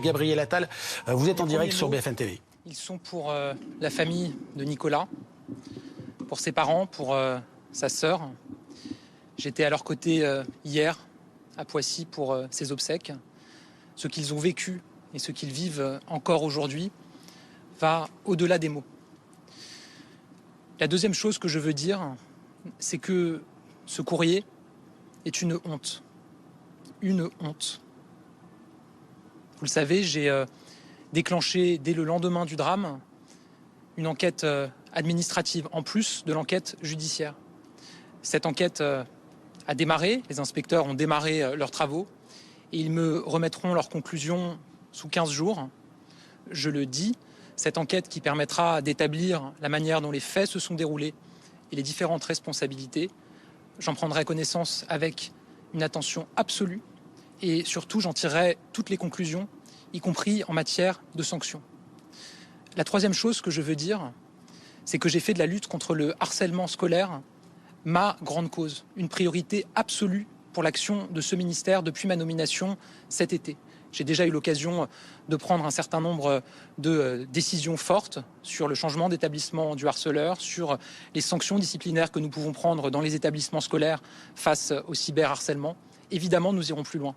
Gabriel Attal, vous êtes en direct sur BFM TV. Ils sont pour la famille de Nicolas, pour ses parents, pour sa sœur. J'étais à leur côté hier à Poissy pour ses obsèques. Ce qu'ils ont vécu et ce qu'ils vivent encore aujourd'hui va au-delà des mots. La deuxième chose que je veux dire, c'est que ce courrier est une honte. Une honte. Vous le savez, j'ai déclenché dès le lendemain du drame une enquête administrative, en plus de l'enquête judiciaire. Cette enquête a démarré, les inspecteurs ont démarré leurs travaux et ils me remettront leurs conclusions sous 15 jours. Je le dis, cette enquête qui permettra d'établir la manière dont les faits se sont déroulés et les différentes responsabilités. J'en prendrai connaissance avec une attention absolue et surtout j'en tirerai toutes les conclusions, y compris en matière de sanctions. La troisième chose que je veux dire, c'est que j'ai fait de la lutte contre le harcèlement scolaire ma grande cause, une priorité absolue pour l'action de ce ministère depuis ma nomination cet été. J'ai déjà eu l'occasion de prendre un certain nombre de décisions fortes sur le changement d'établissement du harceleur, sur les sanctions disciplinaires que nous pouvons prendre dans les établissements scolaires face au cyberharcèlement. Évidemment, nous irons plus loin.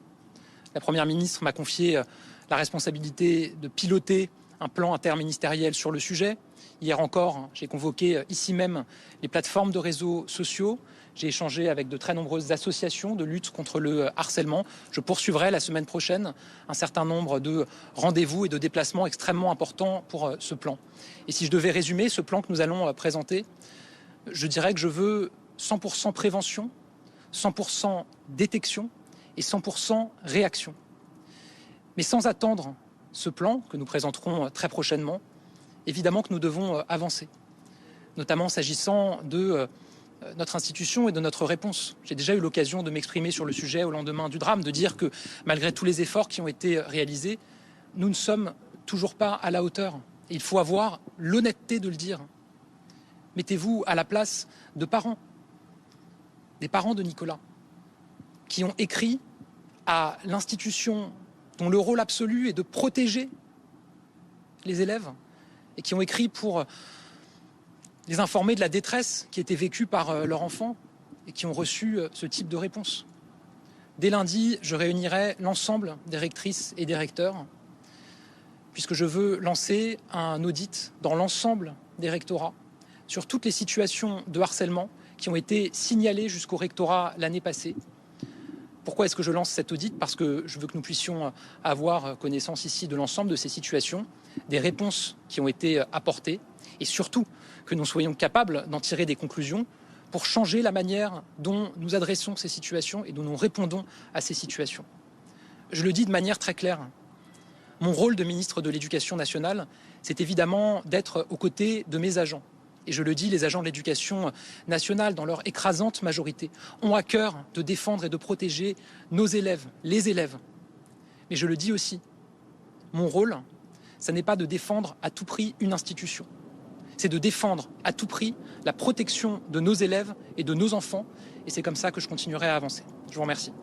La Première ministre m'a confié la responsabilité de piloter un plan interministériel sur le sujet. Hier encore, j'ai convoqué ici même les plateformes de réseaux sociaux. J'ai échangé avec de très nombreuses associations de lutte contre le harcèlement. Je poursuivrai la semaine prochaine un certain nombre de rendez-vous et de déplacements extrêmement importants pour ce plan. Et si je devais résumer ce plan que nous allons présenter, je dirais que je veux 100% prévention, 100% détection et 100% réaction. Mais sans attendre ce plan que nous présenterons très prochainement, évidemment que nous devons avancer, notamment s'agissant de notre institution et de notre réponse. J'ai déjà eu l'occasion de m'exprimer sur le sujet au lendemain du drame, de dire que malgré tous les efforts qui ont été réalisés, nous ne sommes toujours pas à la hauteur. Et il faut avoir l'honnêteté de le dire. Mettez-vous à la place de parents, des parents de Nicolas, qui ont écrit à l'institution dont le rôle absolu est de protéger les élèves et qui ont écrit pour les informer de la détresse qui était vécue par leur enfant et qui ont reçu ce type de réponse. Dès lundi, je réunirai l'ensemble des rectrices et des recteurs puisque je veux lancer un audit dans l'ensemble des rectorats sur toutes les situations de harcèlement qui ont été signalées jusqu'au rectorat l'année passée. Pourquoi est-ce que je lance cet audit? Parce que je veux que nous puissions avoir connaissance ici de l'ensemble de ces situations, des réponses qui ont été apportées et surtout que nous soyons capables d'en tirer des conclusions pour changer la manière dont nous adressons ces situations et dont nous répondons à ces situations. Je le dis de manière très claire. Mon rôle de ministre de l'Éducation nationale, c'est évidemment d'être aux côtés de mes agents. Et je le dis, les agents de l'éducation nationale, dans leur écrasante majorité, ont à cœur de défendre et de protéger nos élèves, les élèves. Mais je le dis aussi, mon rôle, ça n'est pas de défendre à tout prix une institution. C'est de défendre à tout prix la protection de nos élèves et de nos enfants. Et c'est comme ça que je continuerai à avancer. Je vous remercie.